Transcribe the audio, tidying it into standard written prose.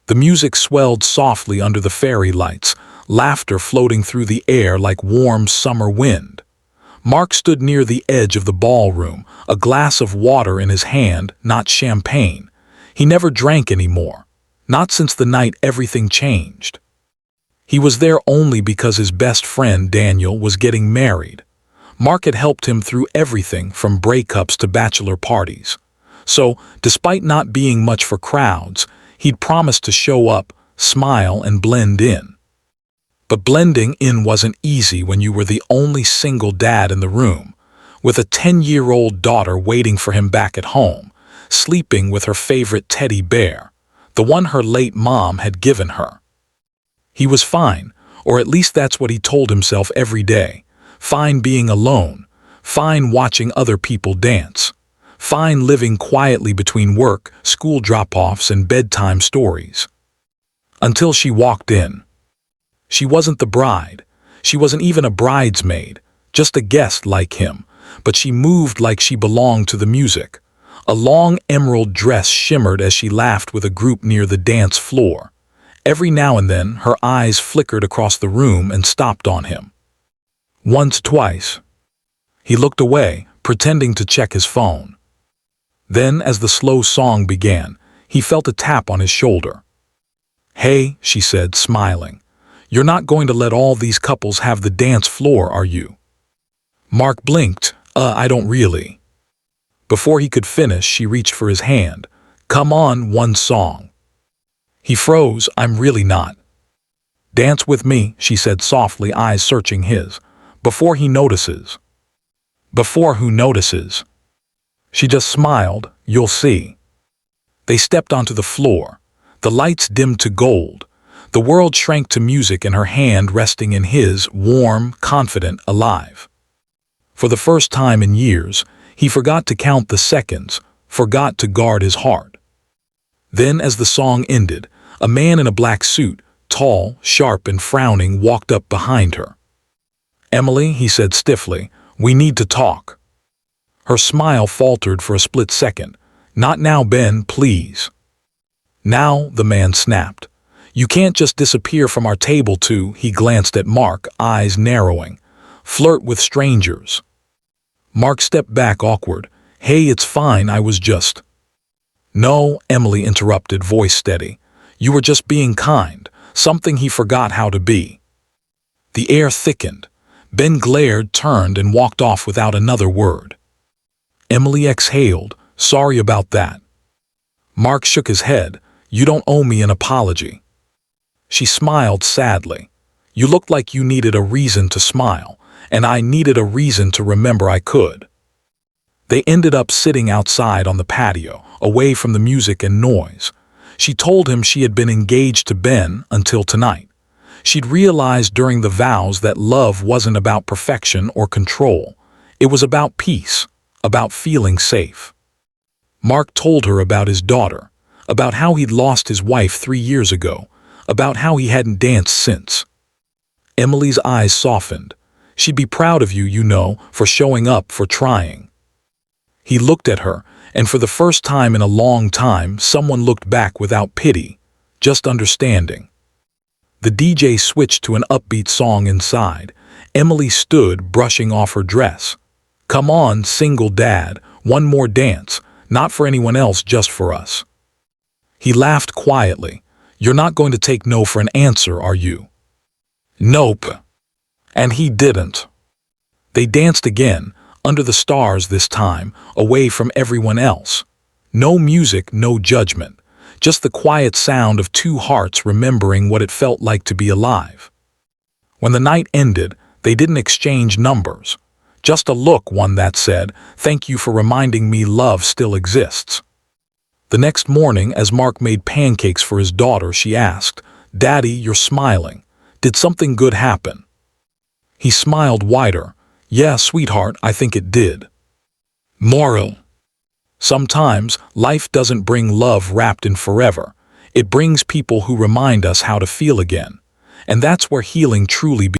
The music swelled softly under the fairy lights, laughter floating through the air like warm summer wind. Mark stood near the edge of the ballroom, a glass of water in his hand, not champagne. He never drank anymore, not since the night everything changed. He was there only because his best friend, Daniel, was getting married. Mark had helped him through everything from breakups to bachelor parties. So, despite not being much for crowds, he'd promised to show up, smile, and blend in. But blending in wasn't easy when you were the only single dad in the room, with a 10-year-old daughter waiting for him back at home, sleeping with her favorite teddy bear, the one her late mom had given her. He was fine, or at least that's what he told himself every day. Fine being alone, fine watching other people dance, fine living quietly between work, school drop-offs, and bedtime stories. Until she walked in. She wasn't the bride. She wasn't even a bridesmaid, just a guest like him, but she moved like she belonged to the music. A long emerald dress shimmered as she laughed with a group near the dance floor. Every now and then, her eyes flickered across the room and stopped on him. Once, twice. He looked away, pretending to check his phone. Then, as the slow song began, he felt a tap on his shoulder. "Hey," she said, smiling. "You're not going to let all these couples have the dance floor, are you?" Mark blinked. I don't really." Before he could finish, she reached for his hand. "Come on, one song." He froze. "I'm really not." "Dance with me," she said softly, eyes searching his. "Before he notices." "Before who notices?" She just smiled. "You'll see." They stepped onto the floor. The lights dimmed to gold. The world shrank to music and her hand resting in his, warm, confident, alive. For the first time in years, he forgot to count the seconds, forgot to guard his heart. Then, as the song ended, a man in a black suit, tall, sharp, and frowning, walked up behind her. "Emily," he said stiffly, "we need to talk." Her smile faltered for a split second. "Not now, Ben, please." "Now," the man snapped. "You can't just disappear from our table to," he glanced at Mark, eyes narrowing, "flirt with strangers." Mark stepped back, awkward. "Hey, it's fine, I was just—" "No," Emily interrupted, voice steady. "You were just being kind, something he forgot how to be." The air thickened. Ben glared, turned, and walked off without another word. Emily exhaled. "Sorry about that." Mark shook his head. "You don't owe me an apology." She smiled sadly. "You looked like you needed a reason to smile, and I needed a reason to remember I could." They ended up sitting outside on the patio, away from the music and noise. She told him she had been engaged to Ben until tonight. She'd realized during the vows that love wasn't about perfection or control. It was about peace, about feeling safe. Mark told her about his daughter, about how he'd lost his wife 3 years ago, about how he hadn't danced since. Emily's eyes softened. "She'd be proud of you, you know, for showing up, for trying." He looked at her, and for the first time in a long time, someone looked back without pity, just understanding. The DJ switched to an upbeat song inside. Emily stood, brushing off her dress. "Come on, single dad, one more dance, not for anyone else, just for us." He laughed quietly. "You're not going to take no for an answer, are you?" "Nope." And he didn't. They danced again, under the stars this time, away from everyone else. No music, no judgment, just the quiet sound of two hearts remembering what it felt like to be alive. When the night ended, they didn't exchange numbers. Just a look, one that said, "Thank you for reminding me love still exists." The next morning, as Mark made pancakes for his daughter, she asked, "Daddy, you're smiling. Did something good happen?" He smiled wider. "Yeah, sweetheart, I think it did." Moral: sometimes life doesn't bring love wrapped in forever. It brings people who remind us how to feel again. And that's where healing truly begins.